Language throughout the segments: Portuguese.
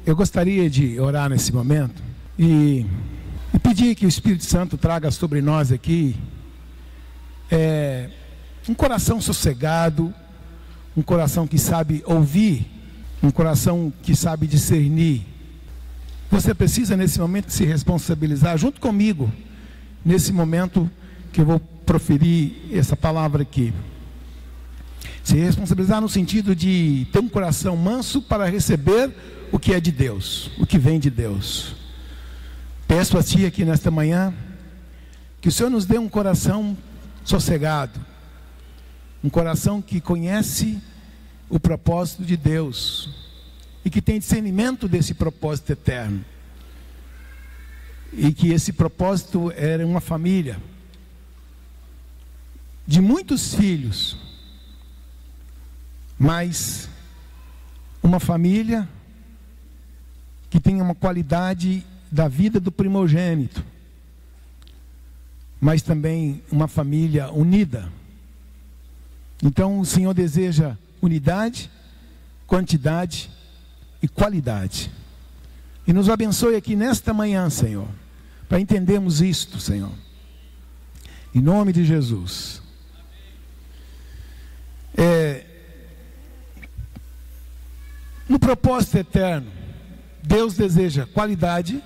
Eu gostaria de orar nesse momento e pedir que o Espírito Santo traga sobre nós aqui um coração sossegado, um coração que sabe ouvir, um coração que sabe discernir. Você precisa nesse momento se responsabilizar junto comigo, nesse momento que eu vou proferir essa palavra aqui. Se responsabilizar no sentido de ter um coração manso para receber o que é de Deus, o que vem de Deus. Peço a Ti aqui nesta manhã, que o Senhor nos dê um coração sossegado, um coração que conhece o propósito de Deus e que tem discernimento desse propósito eterno. E que esse propósito era uma família de muitos filhos, mas uma família que tenha uma qualidade da vida do primogênito, mas também uma família unida. Então o Senhor deseja unidade, quantidade e qualidade. E nos abençoe aqui nesta manhã, Senhor, para entendermos isto, Senhor. Em nome de Jesus. No propósito eterno, Deus deseja qualidade,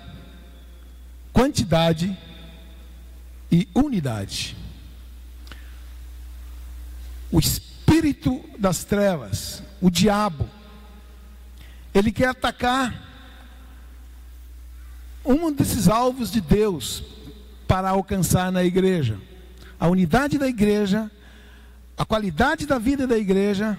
quantidade e unidade. O espírito das trevas, o diabo, ele quer atacar um desses alvos de Deus para alcançar na igreja a unidade da igreja, a qualidade da vida da igreja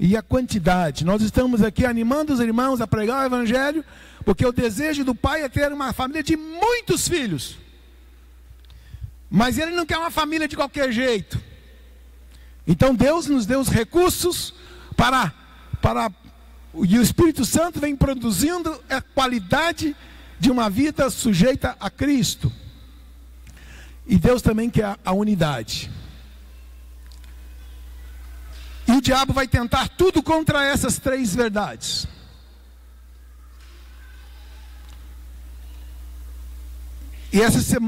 e a quantidade. Nós estamos aqui animando os irmãos a pregar o Evangelho, porque o desejo do Pai é ter uma família de muitos filhos. Mas Ele não quer uma família de qualquer jeito. Então Deus nos deu os recursos e o Espírito Santo vem produzindo a qualidade de uma vida sujeita a Cristo. E Deus também quer a unidade. E o diabo vai tentar tudo contra essas três verdades. E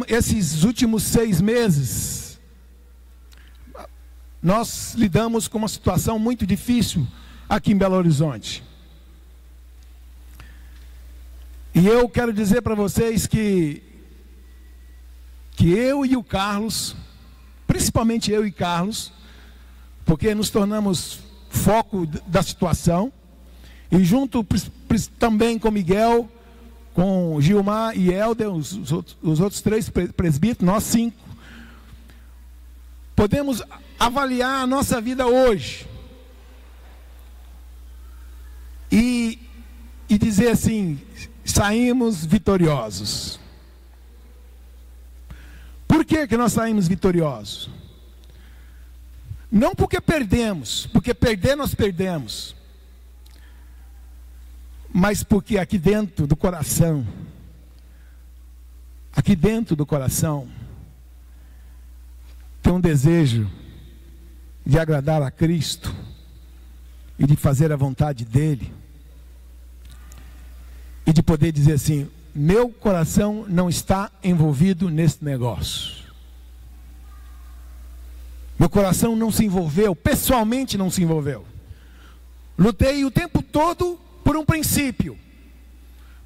esses últimos 6 meses, nós lidamos com uma situação muito difícil aqui em Belo Horizonte. E eu quero dizer para vocês que eu e o Carlos, principalmente eu e Carlos, porque nos tornamos foco da situação, e junto também com Miguel, com Gilmar e Helder, os outros 3 presbíteros, nós 5, podemos avaliar a nossa vida hoje e dizer assim: saímos vitoriosos. Por que nós saímos vitoriosos? Não porque perdemos, porque perder nós perdemos, mas porque aqui dentro do coração, tem um desejo de agradar a Cristo e de fazer a vontade dEle, e de poder dizer assim: meu coração não está envolvido nesse negócio. Meu coração não se envolveu, pessoalmente não se envolveu. Lutei o tempo todo por um princípio,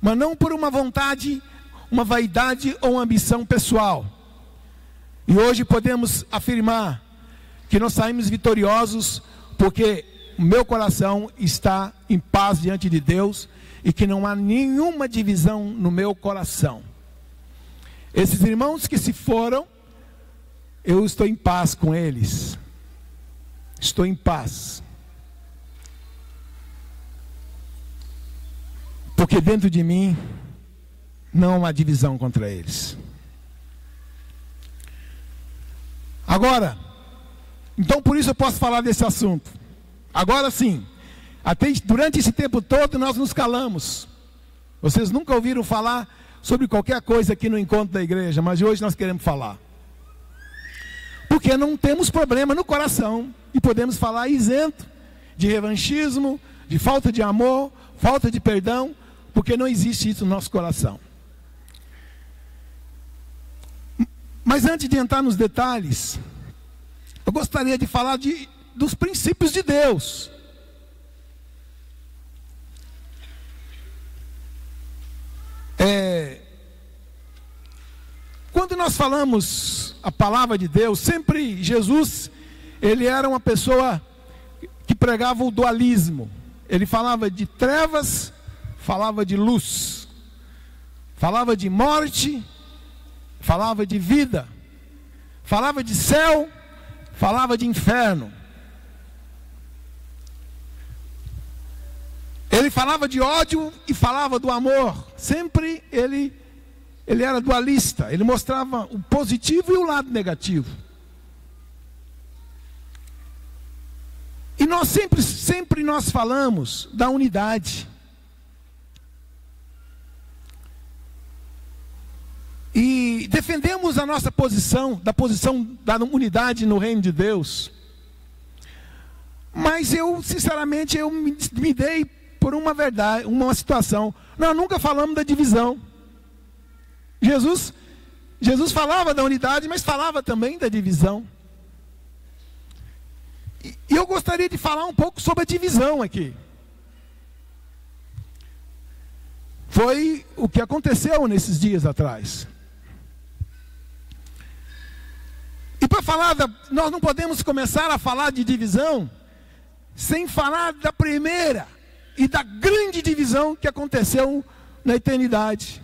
mas não por uma vontade, uma vaidade ou uma ambição pessoal. E hoje podemos afirmar que nós saímos vitoriosos porque o meu coração está em paz diante de Deus e que não há nenhuma divisão no meu coração. Esses irmãos que se foram, eu estou em paz com eles. Estou em paz. Porque dentro de mim não há uma divisão contra eles. Agora, então por isso eu posso falar desse assunto. Agora sim, durante esse tempo todo nós nos calamos. Vocês nunca ouviram falar sobre qualquer coisa aqui no encontro da igreja, mas hoje nós queremos falar. Porque não temos problema no coração e podemos falar isento de revanchismo, de falta de amor, falta de perdão, porque não existe isso no nosso coração. Mas antes de entrar nos detalhes, eu gostaria de falar dos princípios de Deus. Quando nós falamos a palavra de Deus, sempre Jesus, ele era uma pessoa que pregava o dualismo. Ele falava de trevas, falava de luz, falava de morte, falava de vida, falava de céu, falava de inferno. Ele falava de ódio e falava do amor. Sempre ele era dualista. Ele mostrava o positivo e o lado negativo. E nós sempre nós falamos da unidade. E defendemos a nossa posição, da unidade no reino de Deus. Mas eu, sinceramente, me dei por uma verdade, uma situação. Nós nunca falamos da divisão. Jesus falava da unidade, mas falava também da divisão. E eu gostaria de falar um pouco sobre a divisão aqui. Foi o que aconteceu nesses dias atrás. E para falar, nós não podemos começar a falar de divisão sem falar da primeira e da grande divisão que aconteceu na eternidade.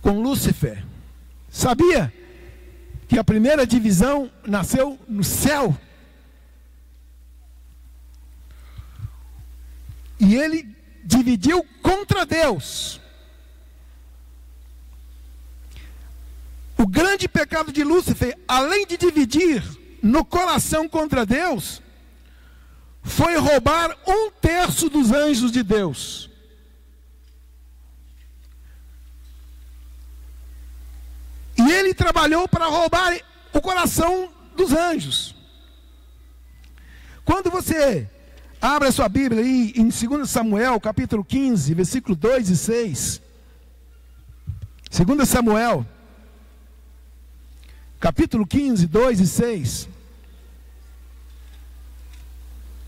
Com Lúcifer. Sabia que a primeira divisão nasceu no céu? E ele dividiu contra Deus. O grande pecado de Lúcifer, além de dividir no coração contra Deus, foi roubar 1/3 dos anjos de Deus. E ele trabalhou para roubar o coração dos anjos. Quando você abre a sua Bíblia aí em 2 Samuel, capítulo 15, versículo 2 e 6. 2 Samuel, capítulo 15, 2 e 6.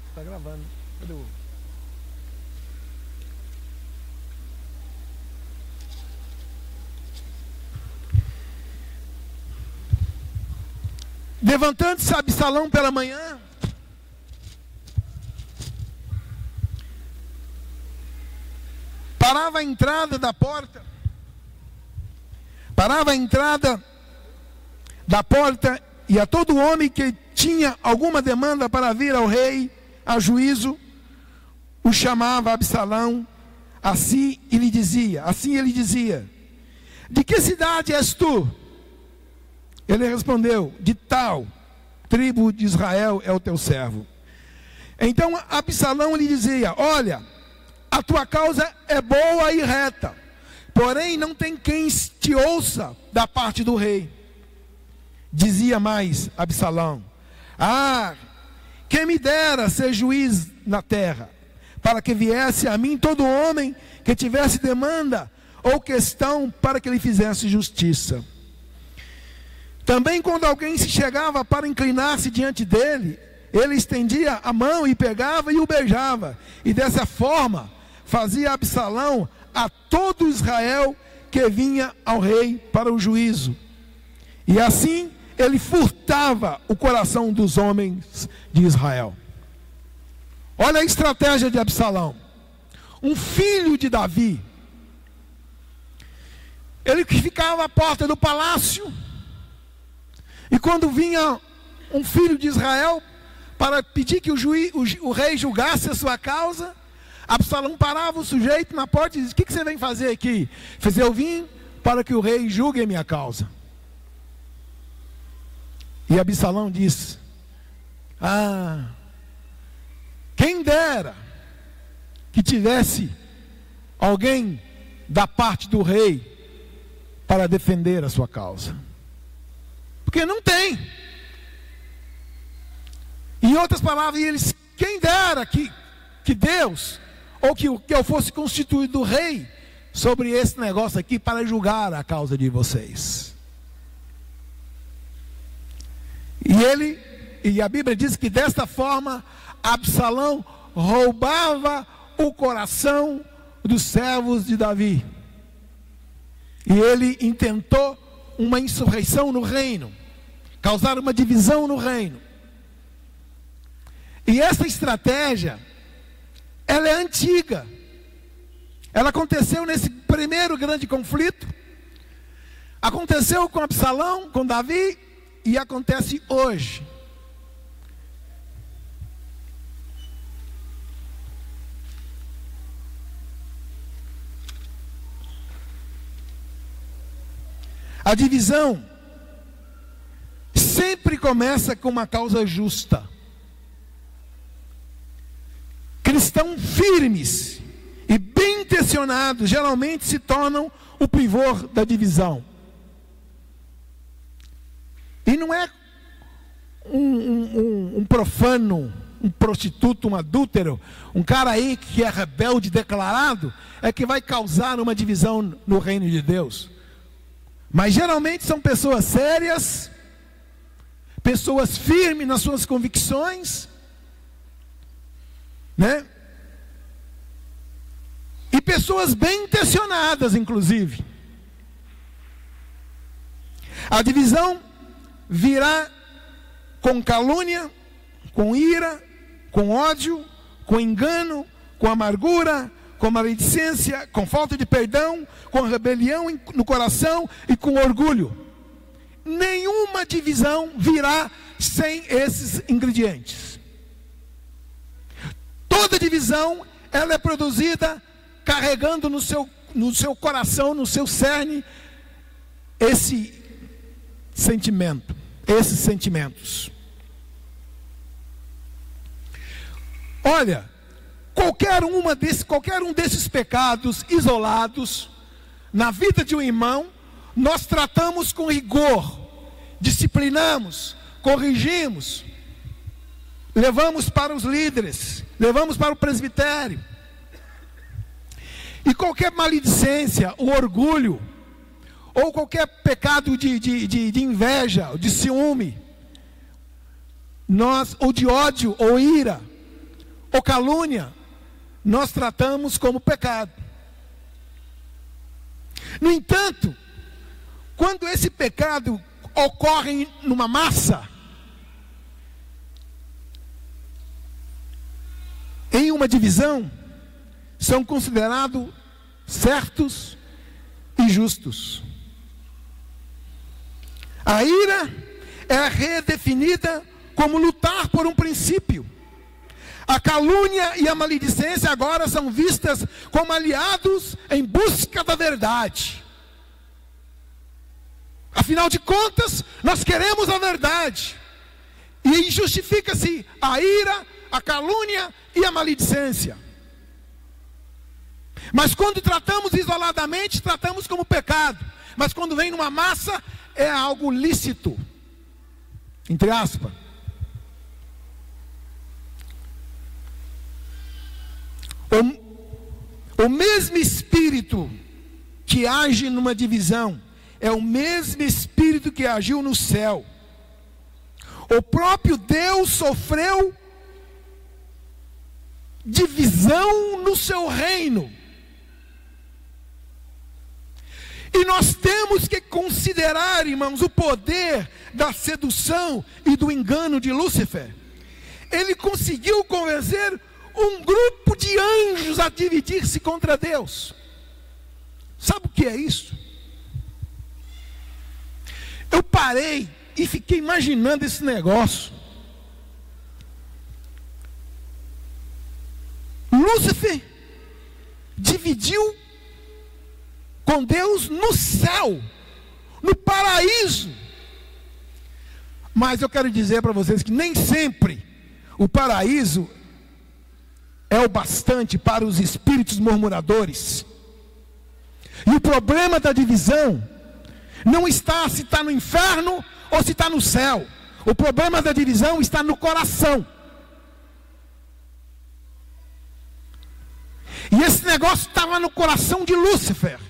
Está gravando. Cadê o... Levantando-se Absalão pela manhã, parava a entrada da porta, e a todo homem que tinha alguma demanda para vir ao rei a juízo, o chamava Absalão assim ele dizia, de que cidade és tu? Ele respondeu, de tal tribo de Israel é o teu servo. Então Absalão lhe dizia, olha, a tua causa é boa e reta, porém não tem quem te ouça da parte do rei. Dizia mais Absalão, quem me dera ser juiz na terra, para que viesse a mim todo homem que tivesse demanda ou questão para que lhe fizesse justiça. Também quando alguém se chegava para inclinar-se diante dele, ele estendia a mão e pegava e o beijava. E dessa forma fazia Absalão a todo Israel que vinha ao rei para o juízo. E assim ele furtava o coração dos homens de Israel. Olha a estratégia de Absalão. Um filho de Davi. Ele que ficava à porta do palácio. E quando vinha um filho de Israel para pedir que o rei julgasse a sua causa, Absalão parava o sujeito na porta e dizia, o que você vem fazer aqui? Eu vim para que o rei julgue a minha causa. E Absalão disse, quem dera que tivesse alguém da parte do rei para defender a sua causa. Porque não tem. Em outras palavras, quem dera que Deus ou que eu fosse constituído rei sobre esse negócio aqui para julgar a causa de vocês. E a Bíblia diz que desta forma Absalão roubava o coração dos servos de Davi. E ele intentou uma insurreição no reino, causar uma divisão no reino. E essa estratégia, ela é antiga. Ela aconteceu nesse primeiro grande conflito, aconteceu com Absalão, com Davi, e acontece hoje. A divisão sempre começa com uma causa justa. Cristãos firmes e bem intencionados geralmente se tornam o pivô da divisão. E não é um profano, um prostituto, um adúltero, um cara aí que é rebelde declarado, é que vai causar uma divisão no reino de Deus. Mas geralmente são pessoas sérias, pessoas firmes nas suas convicções, né? E pessoas bem intencionadas, inclusive. A divisão virá com calúnia, com ira, com ódio, com engano, com amargura, com maledicência, com falta de perdão, com rebelião no coração e com orgulho. Nenhuma divisão virá sem esses ingredientes. Toda divisão, ela é produzida carregando no seu coração, no seu cerne, esse sentimento, esses sentimentos. Olha, qualquer um desses pecados isolados na vida de um irmão, nós tratamos com rigor, disciplinamos, corrigimos, levamos para os líderes, levamos para o presbitério. E qualquer maledicência, o orgulho, ou qualquer pecado de inveja, de ciúme, ou de ódio, ou ira, ou calúnia, nós tratamos como pecado. No entanto, quando esse pecado ocorre numa massa, em uma divisão, são considerados certos e justos. A ira é redefinida como lutar por um princípio. A calúnia e a maledicência agora são vistas como aliados em busca da verdade. Afinal de contas, nós queremos a verdade. E justifica-se a ira, a calúnia e a maledicência. Mas quando tratamos isoladamente, tratamos como pecado. Mas quando vem numa massa, é algo lícito. Entre aspas. O mesmo espírito que age numa divisão é o mesmo espírito que agiu no céu. O próprio Deus sofreu divisão no seu reino. E nós temos que considerar, irmãos, o poder da sedução e do engano de Lúcifer. Ele conseguiu convencer um grupo de anjos a dividir-se contra Deus. Sabe o que é isso? Eu parei e fiquei imaginando esse negócio. Lúcifer dividiu com Deus no céu, no paraíso. Mas eu quero dizer para vocês que nem sempre o paraíso é o bastante para os espíritos murmuradores. E o problema da divisão não está se está no inferno ou se está no céu. O problema da divisão está no coração. negócio estava no coração de Lúcifer.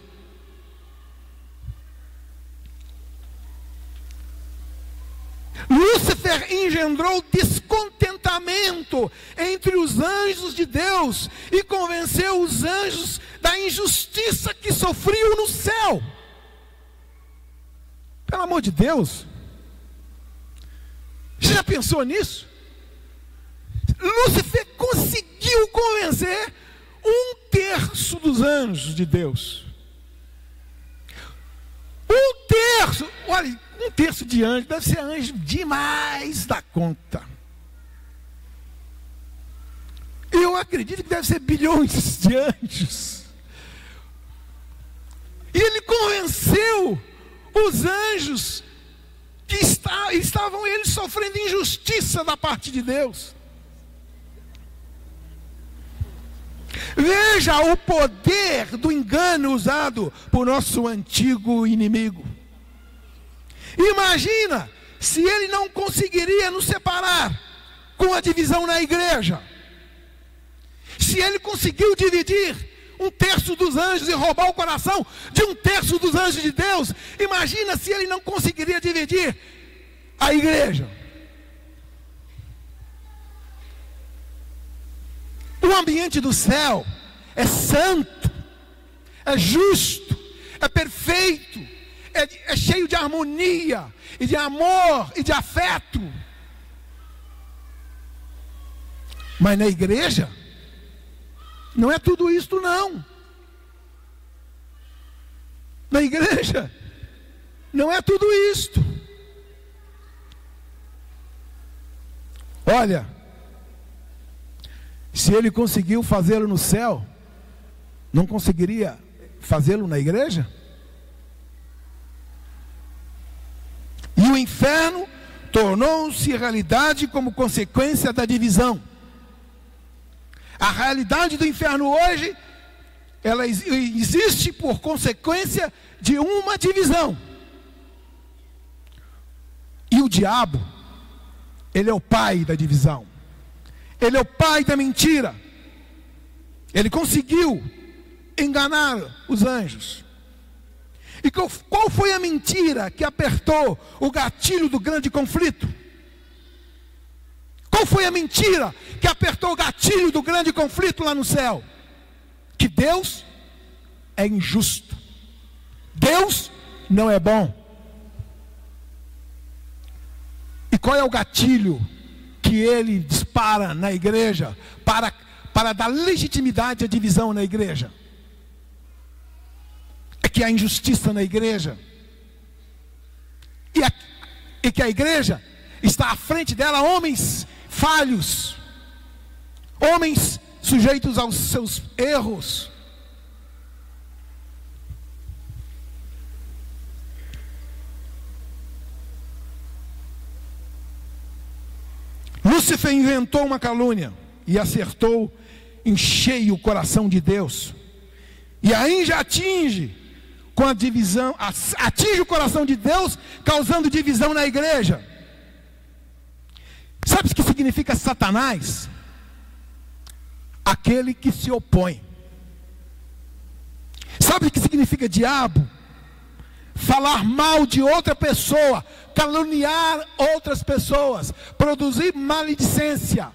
Lúcifer engendrou descontentamento entre os anjos de Deus e convenceu os anjos da injustiça que sofriam no céu. Pelo amor de Deus, você já pensou nisso? Lúcifer conseguiu convencer 1/3 dos anjos de Deus. 1/3, olha, 1/3 de anjo, deve ser anjo demais da conta. Eu acredito que deve ser bilhões de anjos. E ele convenceu os anjos que estavam eles sofrendo injustiça da parte de Deus. Veja o poder do engano usado por nosso antigo inimigo. Imagina se ele não conseguiria nos separar com a divisão na igreja. Se ele conseguiu dividir 1/3 dos anjos e roubar o coração de 1/3 dos anjos de Deus, imagina se ele não conseguiria dividir a igreja. O ambiente do céu é santo, é justo, é perfeito, é cheio de harmonia, e de amor, e de afeto. Mas na igreja, não é tudo isto não. Na igreja, não é tudo isto. Olha, se ele conseguiu fazê-lo no céu, não conseguiria fazê-lo na igreja? E o inferno tornou-se realidade como consequência da divisão. A realidade do inferno hoje, ela existe por consequência de uma divisão. E o diabo, ele é o pai da divisão. Ele é o pai da mentira. Ele conseguiu enganar os anjos. E qual foi a mentira que apertou o gatilho do grande conflito? Qual foi a mentira que apertou o gatilho do grande conflito lá no céu? Que Deus é injusto. Deus não é bom. E qual é o gatilho que ele dispara na igreja para dar legitimidade à divisão na igreja? É que há injustiça na igreja. E que a igreja está à frente dela homens falhos, homens sujeitos aos seus erros. Lúcifer inventou uma calúnia e acertou em cheio o coração de Deus. E aí já atinge com a divisão, atinge o coração de Deus, causando divisão na igreja. Sabe o que significa Satanás? Aquele que se opõe. Sabe o que significa diabo? Falar mal de outra pessoa, caluniar outras pessoas, produzir maledicência.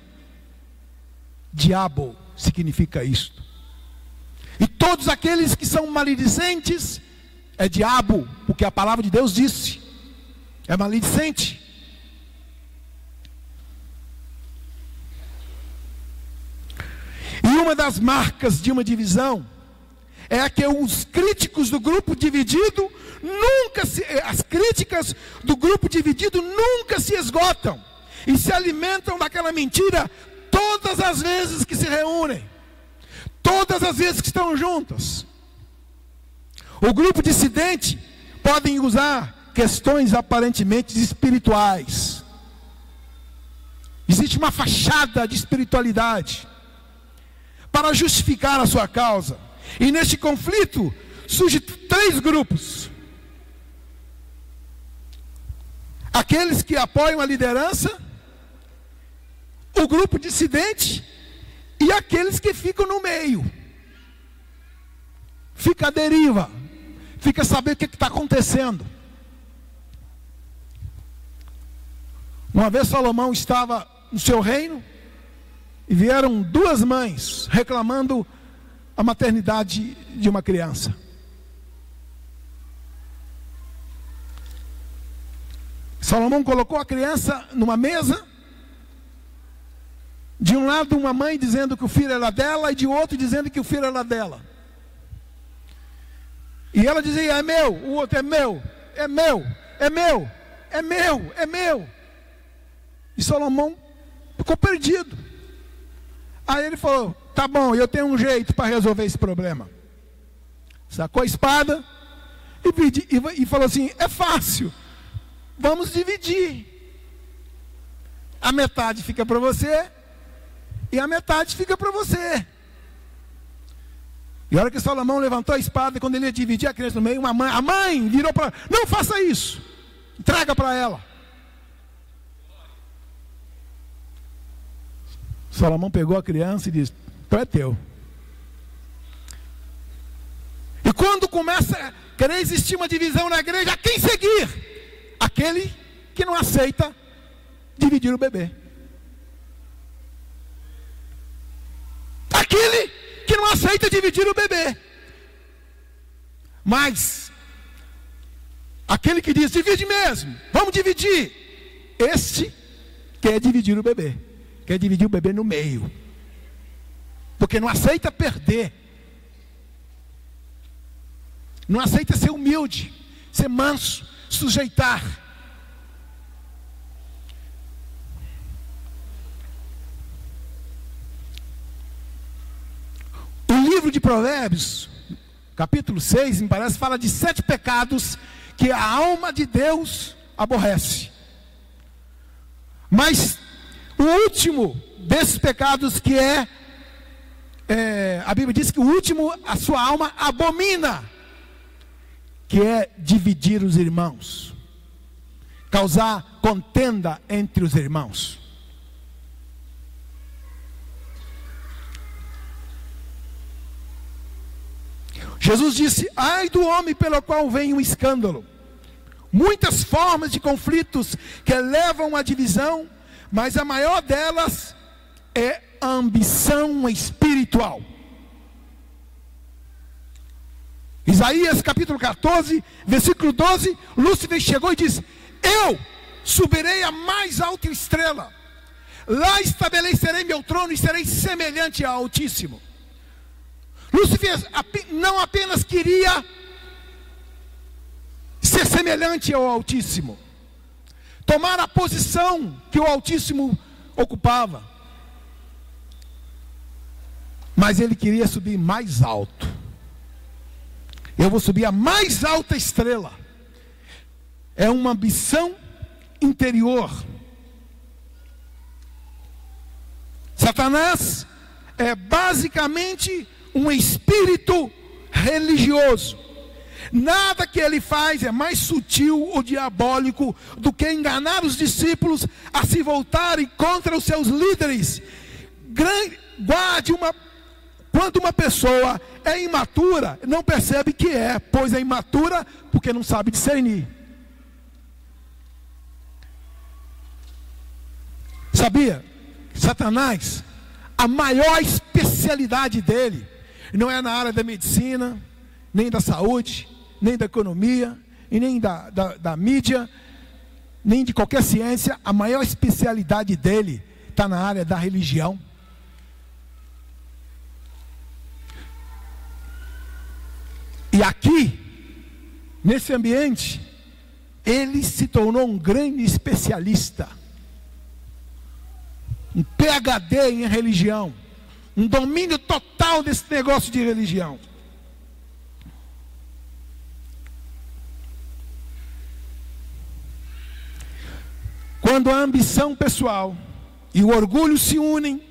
Diabo significa isto. E todos aqueles que são maledicentes é diabo, porque a palavra de Deus disse, é maledicente. E uma das marcas de uma divisão é que os críticos do grupo dividido as críticas do grupo dividido nunca se esgotam e se alimentam daquela mentira todas as vezes que se reúnem, todas as vezes que estão juntas. O grupo dissidente podem usar questões aparentemente espirituais. Existe uma fachada de espiritualidade para justificar a sua causa. E neste conflito surgem 3 grupos: aqueles que apoiam a liderança, o grupo dissidente e aqueles que ficam no meio. fica à deriva, fica a saber o que está acontecendo. Uma vez Salomão estava no seu reino e vieram duas mães reclamando a maternidade de uma criança. Salomão colocou a criança numa mesa. De um lado uma mãe dizendo que o filho era dela, e de outro dizendo que o filho era dela. E ela dizia: é meu. O outro: é meu, é meu, é meu, é meu, é meu. E Salomão ficou perdido. Aí ele falou: tá bom, eu tenho um jeito para resolver esse problema. Sacou a espada e falou assim: é fácil, vamos dividir. A metade fica para você e a metade fica para você. E a hora que Salomão levantou a espada, quando ele ia dividir a criança no meio, a mãe virou para: não faça isso, entrega para ela. Salomão pegou a criança e disse: então é teu. E quando começa a querer existir uma divisão na igreja, a quem seguir? Aquele que não aceita dividir o bebê. Aquele que não aceita dividir o bebê. Mas aquele que diz: divide mesmo, vamos dividir. Este quer dividir o bebê. Quer dividir o bebê no meio. Porque não aceita perder. Não aceita ser humilde, ser manso, sujeitar. O livro de Provérbios, capítulo 6, me parece, fala de 7 pecados que a alma de Deus aborrece. Mas o último desses pecados, que a Bíblia diz que o último a sua alma abomina, que é dividir os irmãos, causar contenda entre os irmãos. Jesus disse: ai do homem pelo qual vem um escândalo. Muitas formas de conflitos que levam à divisão, mas a maior delas é a ambição espiritual. Isaías capítulo 14, versículo 12, Lúcifer chegou e disse: eu subirei à mais alta estrela, lá estabelecerei meu trono e serei semelhante ao Altíssimo. Lúcifer não apenas queria ser semelhante ao Altíssimo, tomar a posição que o Altíssimo ocupava, mas ele queria subir mais alto. Eu vou subir a mais alta estrela. É uma ambição interior. Satanás é basicamente um espírito religioso. Nada que ele faz é mais sutil ou diabólico do que enganar os discípulos a se voltarem contra os seus líderes. Quando uma pessoa é imatura, não percebe que é, pois é imatura porque não sabe discernir. Sabia? Satanás, a maior especialidade dele não é na área da medicina, nem da saúde, nem da economia, e nem da mídia, nem de qualquer ciência. A maior especialidade dele está na área da religião. E aqui, nesse ambiente, ele se tornou um grande especialista, um PhD em religião, um domínio total desse negócio de religião. Quando a ambição pessoal e o orgulho se unem,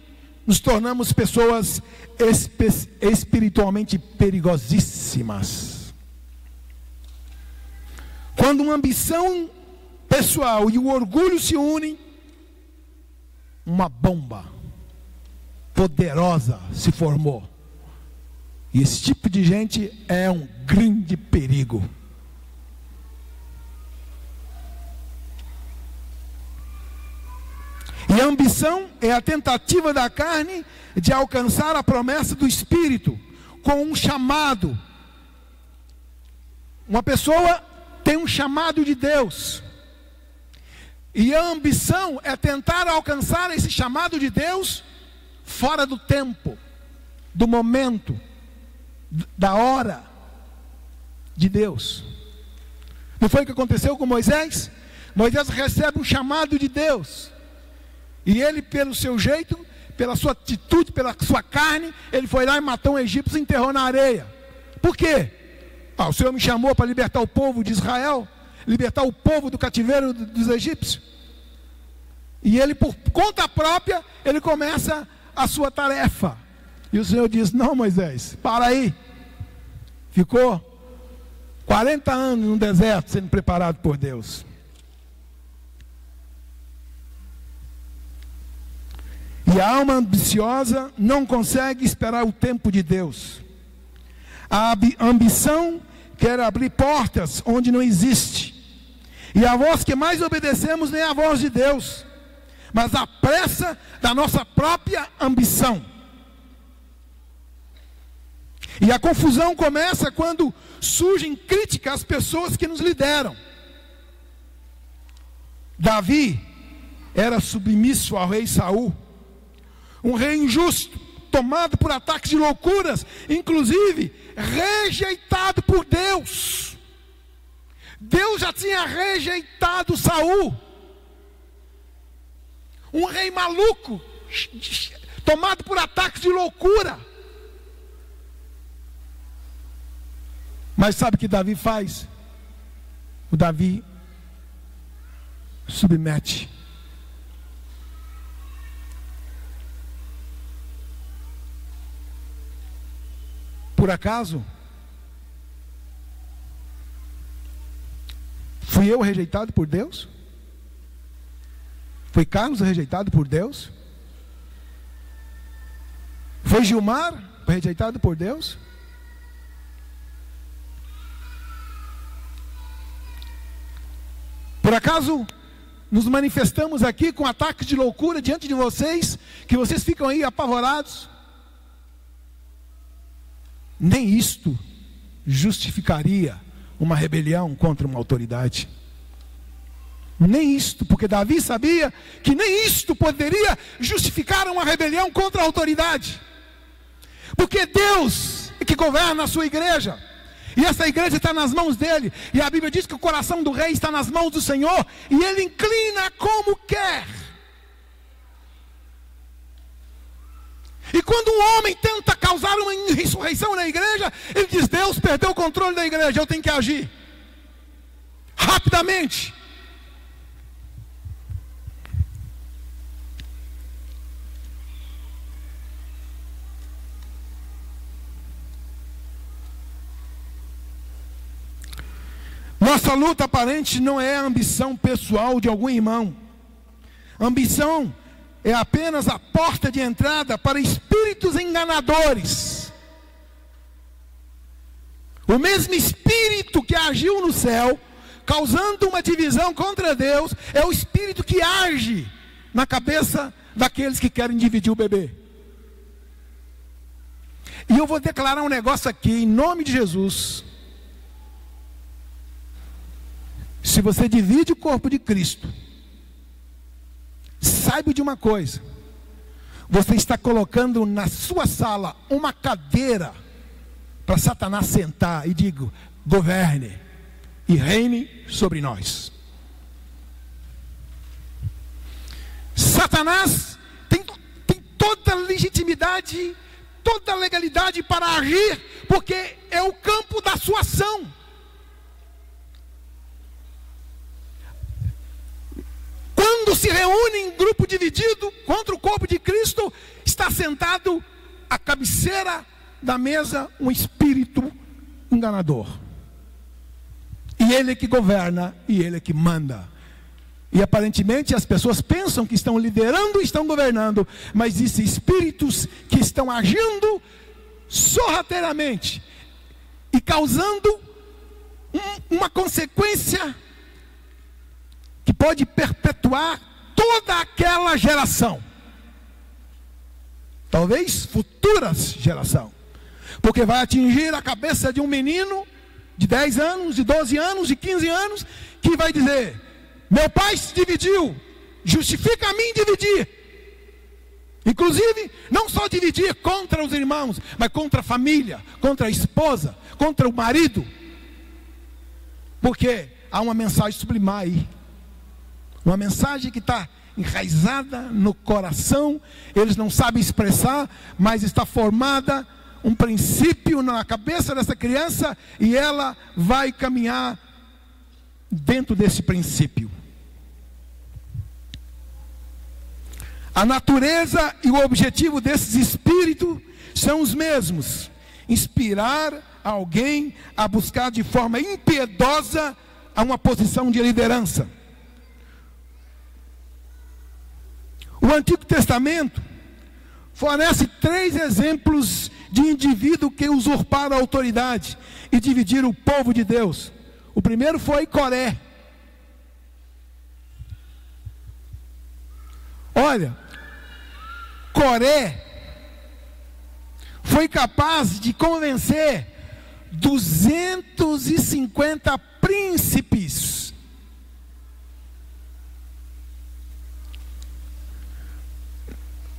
nos tornamos pessoas espiritualmente perigosíssimas. Quando uma ambição pessoal e o orgulho se unem, uma bomba poderosa se formou. E esse tipo de gente é um grande perigo. E a ambição é a tentativa da carne de alcançar a promessa do Espírito com um chamado. Uma pessoa tem um chamado de Deus. E a ambição é tentar alcançar esse chamado de Deus fora do tempo, do momento, da hora de Deus. Não foi o que aconteceu com Moisés? Moisés recebe um chamado de Deus. E ele, pelo seu jeito, pela sua atitude, pela sua carne, ele foi lá e matou um egípcio e enterrou na areia. Por quê? O Senhor me chamou para libertar o povo de Israel, libertar o povo do cativeiro dos egípcios. E ele, por conta própria, ele começa a sua tarefa. E o Senhor diz: não, Moisés, para aí. Ficou 40 anos no deserto sendo preparado por Deus. E a alma ambiciosa não consegue esperar o tempo de Deus. A ambição quer abrir portas onde não existe. E a voz que mais obedecemos nem é a voz de Deus, mas a pressa da nossa própria ambição. E a confusão começa quando surgem críticas às pessoas que nos lideram. Davi era submisso ao rei Saul, um rei injusto, tomado por ataques de loucuras, inclusive rejeitado por Deus. Deus já tinha rejeitado Saul, um rei maluco, tomado por ataques de loucura. Mas sabe o que Davi faz? O Davi submete. Por acaso, fui eu rejeitado por Deus? Foi Carlos rejeitado por Deus? Foi Gilmar rejeitado por Deus? Por acaso nos manifestamos aqui com ataques de loucura diante de vocês, que vocês ficam aí apavorados? Nem isto justificaria uma rebelião contra uma autoridade. Nem isto, porque Davi sabia que nem isto poderia justificar uma rebelião contra a autoridade. Porque Deus é que governa a sua igreja. E essa igreja está nas mãos dele. E a Bíblia diz que o coração do rei está nas mãos do Senhor. E ele inclina como quer. E quando um homem tenta causar uma insurreição na igreja, ele diz: Deus perdeu o controle da igreja, eu tenho que agir rapidamente. Nossa luta aparente não é a ambição pessoal de algum irmão. Ambição é apenas a porta de entrada para espíritos enganadores. O mesmo espírito que agiu no céu, causando uma divisão contra Deus, é o espírito que age na cabeça daqueles que querem dividir o bebê. E eu vou declarar um negócio aqui, em nome de Jesus. Se você divide o corpo de Cristo, saiba de uma coisa: você está colocando na sua sala uma cadeira para Satanás sentar e digo: governe e reine sobre nós. Satanás tem toda a legitimidade, toda a legalidade para agir, porque é o campo da sua ação. Quando se reúne em grupo dividido contra o corpo de Cristo, está sentado à cabeceira da mesa um espírito enganador. E ele é que governa, e ele é que manda. E aparentemente as pessoas pensam que estão liderando e estão governando, mas existem espíritos que estão agindo sorrateiramente e causando uma consequência que pode perpetuar toda aquela geração, talvez futuras gerações, porque vai atingir a cabeça de um menino de 10 anos, de 12 anos, de 15 anos, que vai dizer: meu pai se dividiu, justifica a mim dividir. Inclusive, não só dividir contra os irmãos, mas contra a família, contra a esposa, contra o marido. Porque há uma mensagem subliminar aí. Uma mensagem que está enraizada no coração, eles não sabem expressar, mas está formada um princípio na cabeça dessa criança, e ela vai caminhar dentro desse princípio. A natureza e o objetivo desses espíritos são os mesmos: inspirar alguém a buscar de forma impiedosa a uma posição de liderança. O Antigo Testamento fornece 3 exemplos de indivíduos que usurparam a autoridade e dividiram o povo de Deus. O primeiro foi Coré. Olha, Coré foi capaz de convencer 250 príncipes.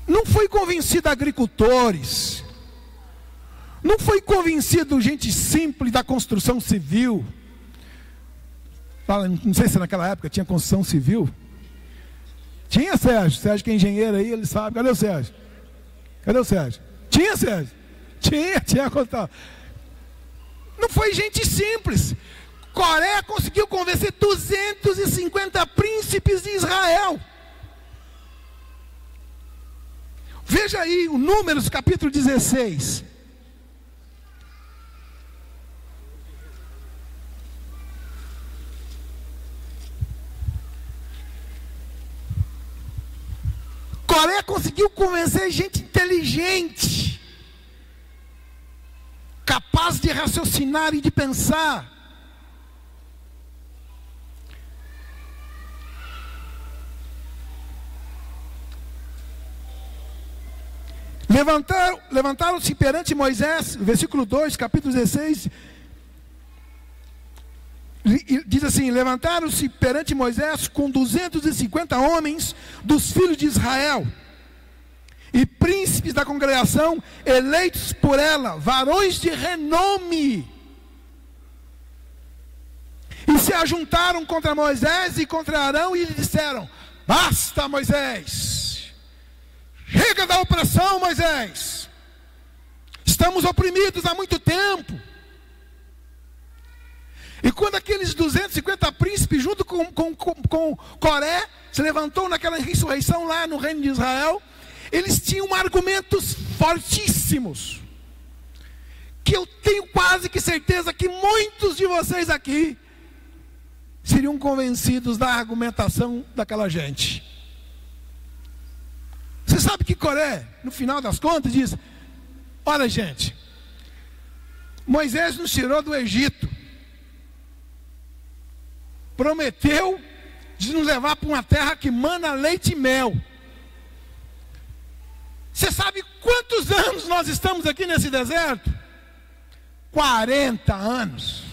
Não foi convencido agricultores, não foi convencido gente simples da construção civil. Não sei se naquela época tinha construção civil. Tinha, Sérgio? Sérgio que é engenheiro aí, ele sabe. Cadê o Sérgio? Cadê o Sérgio? Tinha, Sérgio? Tinha. Não foi gente simples. Coré conseguiu convencer 250 príncipes de Israel. Veja aí o Números capítulo 16. Coré conseguiu convencer gente inteligente, capaz de raciocinar e de pensar. Levantaram-se perante Moisés, versículo 2, capítulo 16, diz assim: levantaram-se perante Moisés com 250 homens dos filhos de Israel, e príncipes da congregação, eleitos por ela, varões de renome, e se ajuntaram contra Moisés e contra Arão, e lhe disseram: basta, Moisés, chega da opressão, Moisés, estamos oprimidos há muito tempo. E quando aqueles 250 príncipes, junto com Coré, se levantou naquela insurreição lá no reino de Israel, eles tinham argumentos fortíssimos, que eu tenho quase que certeza que muitos de vocês aqui seriam convencidos da argumentação daquela gente. Você sabe que Coré, no final das contas, diz: olha, gente, Moisés nos tirou do Egito, prometeu de nos levar para uma terra que mana leite e mel. Você sabe quantos anos nós estamos aqui nesse deserto? 40 anos.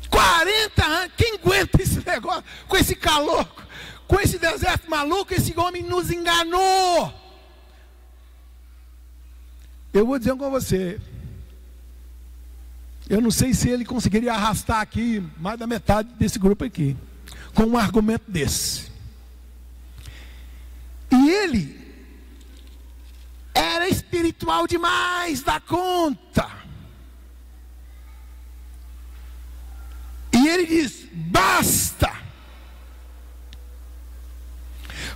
40 anos. Quem aguenta esse negócio? Com esse calor, com esse deserto maluco, esse homem nos enganou. Eu vou dizer com você, eu não sei se ele conseguiria arrastar aqui mais da metade desse grupo aqui, com um argumento desse. E ele era espiritual demais da conta. E ele diz: basta,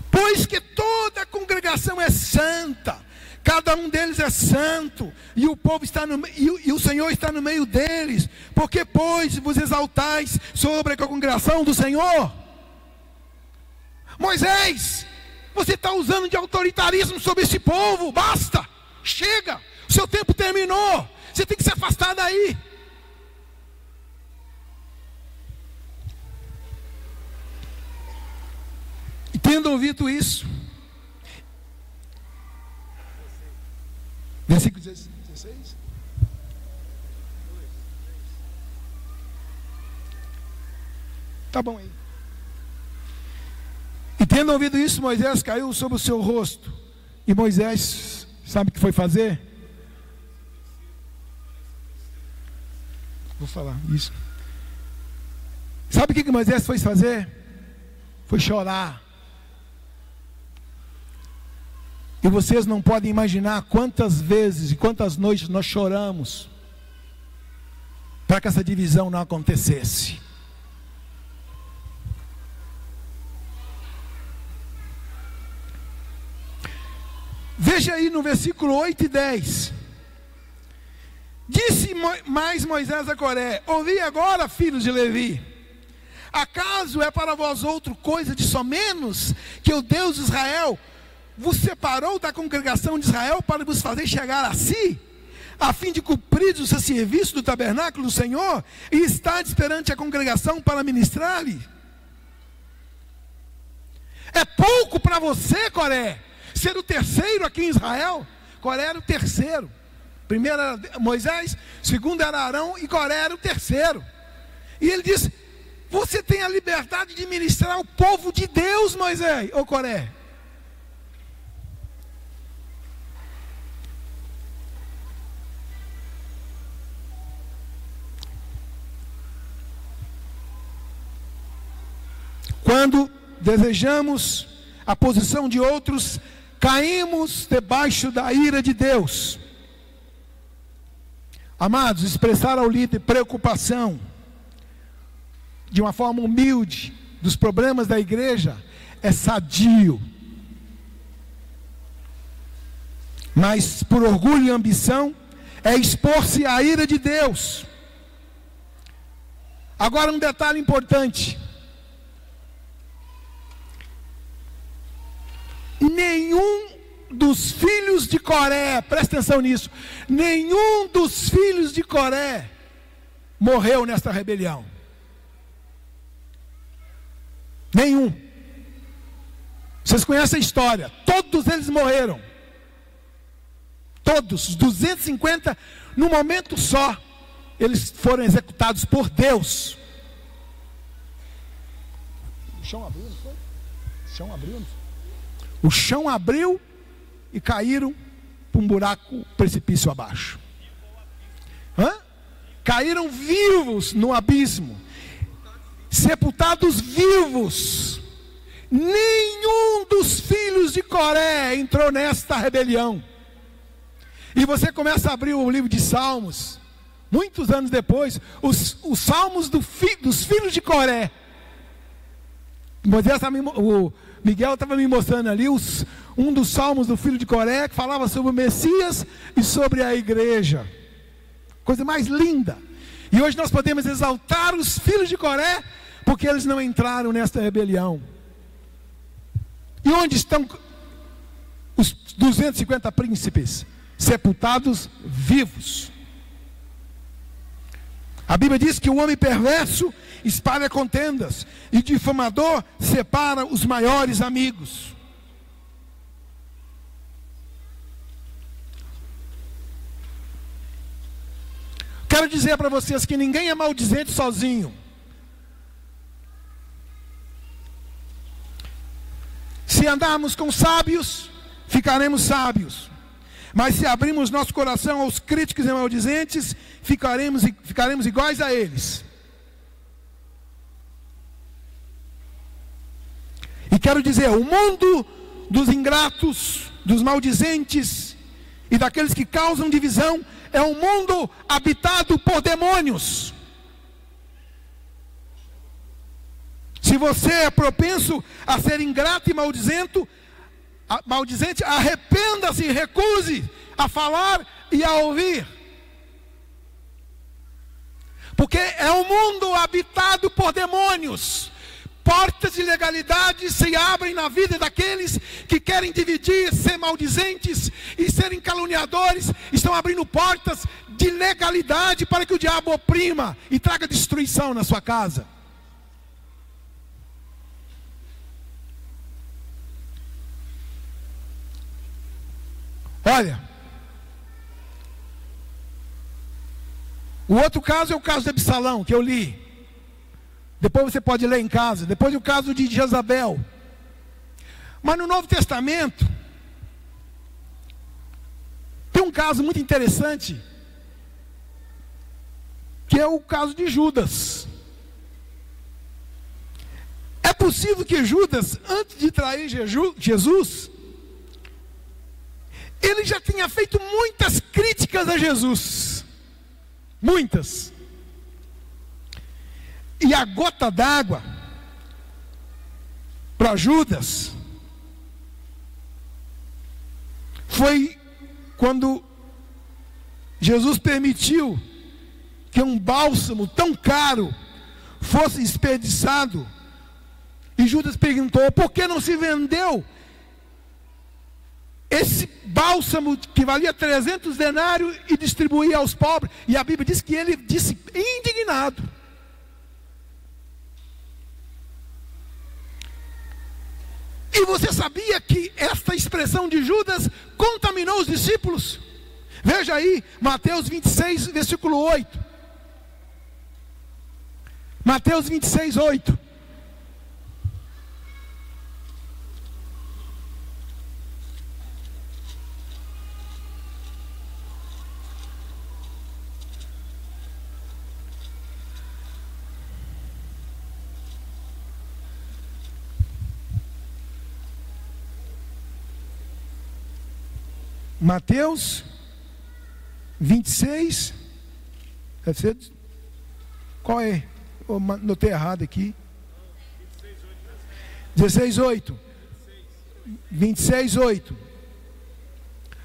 pois que toda a congregação é santa, cada um deles é santo, e o povo está e o Senhor está no meio deles. Porque, pois, vos exaltais sobre a congregação do Senhor? Moisés, você está usando de autoritarismo sobre esse povo. Basta, chega, o seu tempo terminou, você tem que se afastar daí. E tendo ouvido isso, versículo 16. Tá bom aí. E tendo ouvido isso, Moisés caiu sobre o seu rosto. E Moisés, sabe o que foi fazer? Vou falar isso. Sabe o que Moisés foi fazer? Foi chorar. E vocês não podem imaginar quantas vezes e quantas noites nós choramos para que essa divisão não acontecesse. Veja aí no versículo 8 e 10. Disse mais Moisés a Coré: ouvi agora, filhos de Levi, acaso é para vós outro coisa de somenos que o Deus de Israel vos separou da congregação de Israel para vos fazer chegar a si, a fim de cumprir o seu serviço do tabernáculo do Senhor, e estar perante a congregação para ministrar-lhe? É pouco para você, Coré, ser o terceiro aqui em Israel? Coré era o terceiro. Primeiro era Moisés, segundo era Arão, e Coré era o terceiro. E ele disse: você tem a liberdade de ministrar ao povo de Deus, Moisés, ou Coré. Quando desejamos a posição de outros, caímos debaixo da ira de Deus. Amados, expressar ao líder preocupação de uma forma humilde dos problemas da igreja é sadio. Mas por orgulho e ambição é expor-se à ira de Deus. Agora um detalhe importante: nenhum dos filhos de Coré, presta atenção nisso, nenhum dos filhos de Coré morreu nesta rebelião. Nenhum. Vocês conhecem a história, todos eles morreram. Todos, os 250, num momento só, eles foram executados por Deus. O chão abriu, não foi? O chão abriu, não foi? O chão abriu e caíram para um buraco, precipício abaixo. Caíram vivos no abismo, sepultados vivos. Nenhum dos filhos de Coré entrou nesta rebelião. E você começa a abrir o livro de Salmos, muitos anos depois, os salmos dos filhos de Coré. O Miguel estava me mostrando ali um dos salmos do filho de Coré, que falava sobre o Messias e sobre a igreja. Coisa mais linda. E hoje nós podemos exaltar os filhos de Coré, porque eles não entraram nesta rebelião. E onde estão os 250 príncipes? Sepultados vivos. A Bíblia diz que o homem perverso espalha contendas, e o difamador separa os maiores amigos. Quero dizer para vocês que ninguém é maldizente sozinho. Se andarmos com sábios, ficaremos sábios. Mas se abrirmos nosso coração aos críticos e maldizentes, ficaremos iguais a eles. E quero dizer, o mundo dos ingratos, dos maldizentes e daqueles que causam divisão é um mundo habitado por demônios. Se você é propenso a ser ingrato e maldizente, arrependa-se e recuse a falar e a ouvir. Porque é um mundo habitado por demônios. Portas de legalidade se abrem na vida daqueles que querem dividir, ser maldizentes e serem caluniadores. Estão abrindo portas de legalidade para que o diabo oprima e traga destruição na sua casa. Olha, o outro caso é o caso de Absalão, que eu li. Depois você pode ler em casa. Depois o caso de Jezabel. Mas no Novo Testamento tem um caso muito interessante, que é o caso de Judas. É possível que Judas, antes de trair Jesus, ele já tinha feito muitas críticas a Jesus. Muitas. E a gota d'água para Judas foi quando Jesus permitiu que um bálsamo tão caro fosse desperdiçado. E Judas perguntou: por que não se vendeu esse bálsamo que valia 300 denários e distribuía aos pobres? E a Bíblia diz que ele disse indignado. E você sabia que esta expressão de Judas contaminou os discípulos? Veja aí, Mateus 26, versículo 8. Mateus 26, 8. Mateus 26, qual é? Eu notei errado aqui. 16:8. 26:8.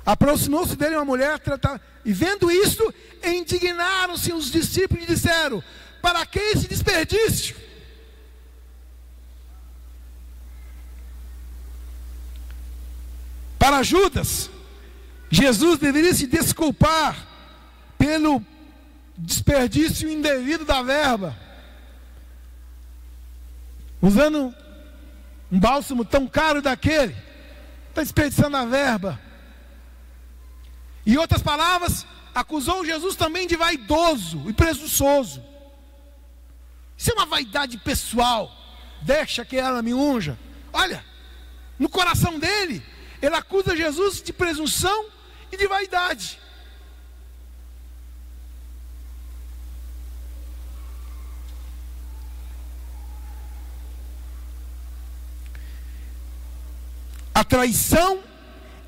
Aproximou-se dele uma mulher tratada, e vendo isto, indignaram-se os discípulos e disseram: para que esse desperdício? Para Judas, Jesus deveria se desculpar pelo desperdício indevido da verba, usando um bálsamo tão caro daquele, está desperdiçando a verba. Em outras palavras, acusou Jesus também de vaidoso e presunçoso. Isso é uma vaidade pessoal. Deixa que ela me unja. Olha, no coração dele, ele acusa Jesus de presunção e de vaidade. A traição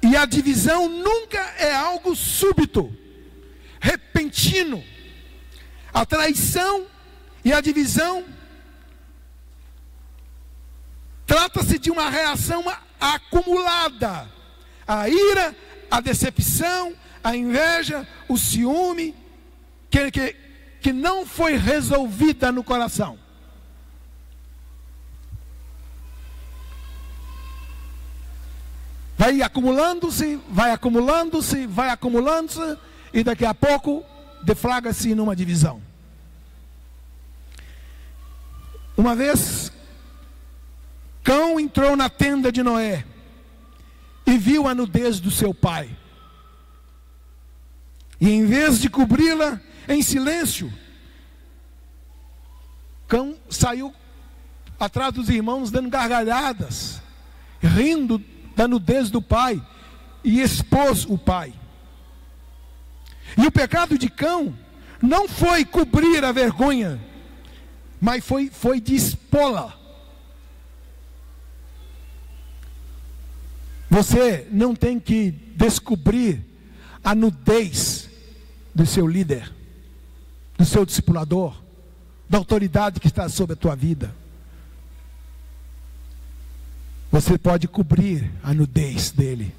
e a divisão nunca é algo súbito, repentino. A traição e a divisão trata-se de uma reação acumulada. A ira, a decepção, a inveja, o ciúme, que não foi resolvida no coração. Vai acumulando-se, vai acumulando-se, vai acumulando-se, e daqui a pouco deflagra-se numa divisão. Uma vez, Cão entrou na tenda de Noé e viu a nudez do seu pai. E em vez de cobri-la em silêncio, Cão saiu atrás dos irmãos dando gargalhadas, rindo da nudez do pai, e expôs o pai. E o pecado de Cão não foi cobrir a vergonha, mas foi de expô-la. Você não tem que descobrir a nudez do seu líder, do seu discipulador, da autoridade que está sobre a tua vida. Você pode cobrir a nudez dele.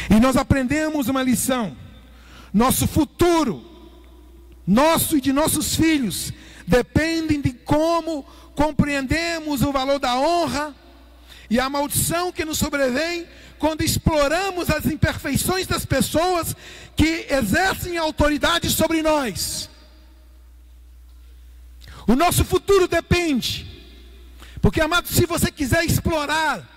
E nós aprendemos uma lição. Nosso futuro, nosso e de nossos filhos, dependem de como compreendemos o valor da honra e a maldição que nos sobrevém quando exploramos as imperfeições das pessoas que exercem autoridade sobre nós. O nosso futuro depende, porque, amado, se você quiser explorar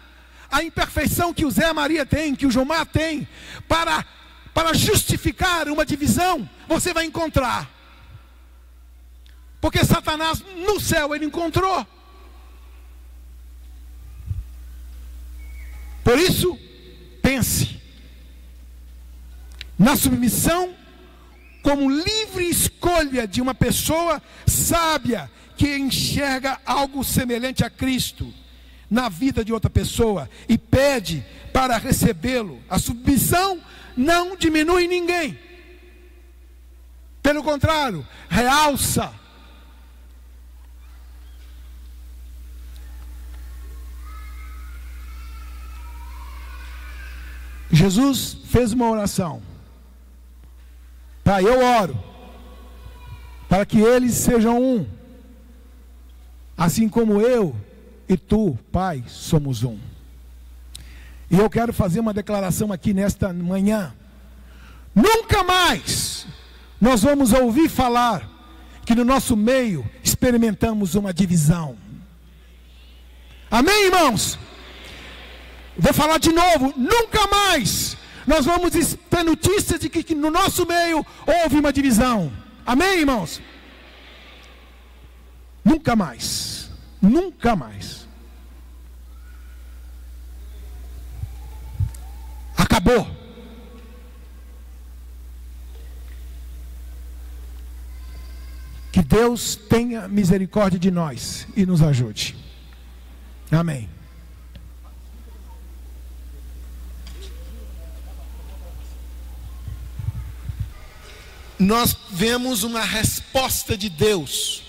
a imperfeição que o Zé Maria tem, que o Gilmar tem, para justificar uma divisão, você vai encontrar. Porque Satanás no céu ele encontrou. Por isso, pense na submissão como livre escolha de uma pessoa sábia que enxerga algo semelhante a Cristo na vida de outra pessoa e pede para recebê-lo. A submissão não diminui ninguém. Pelo contrário, realça. Jesus fez uma oração. Pai, eu oro para que eles sejam um, assim como eu e tu, Pai, somos um. E eu quero fazer uma declaração aqui nesta manhã. Nunca mais nós vamos ouvir falar que no nosso meio experimentamos uma divisão. Amém, irmãos? Vou falar de novo. Nunca mais nós vamos ter notícias de que no nosso meio houve uma divisão. Amém, irmãos? Nunca mais. Nunca mais. Acabou. Que Deus tenha misericórdia de nós e nos ajude. Amém. Nós vemos uma resposta de Deus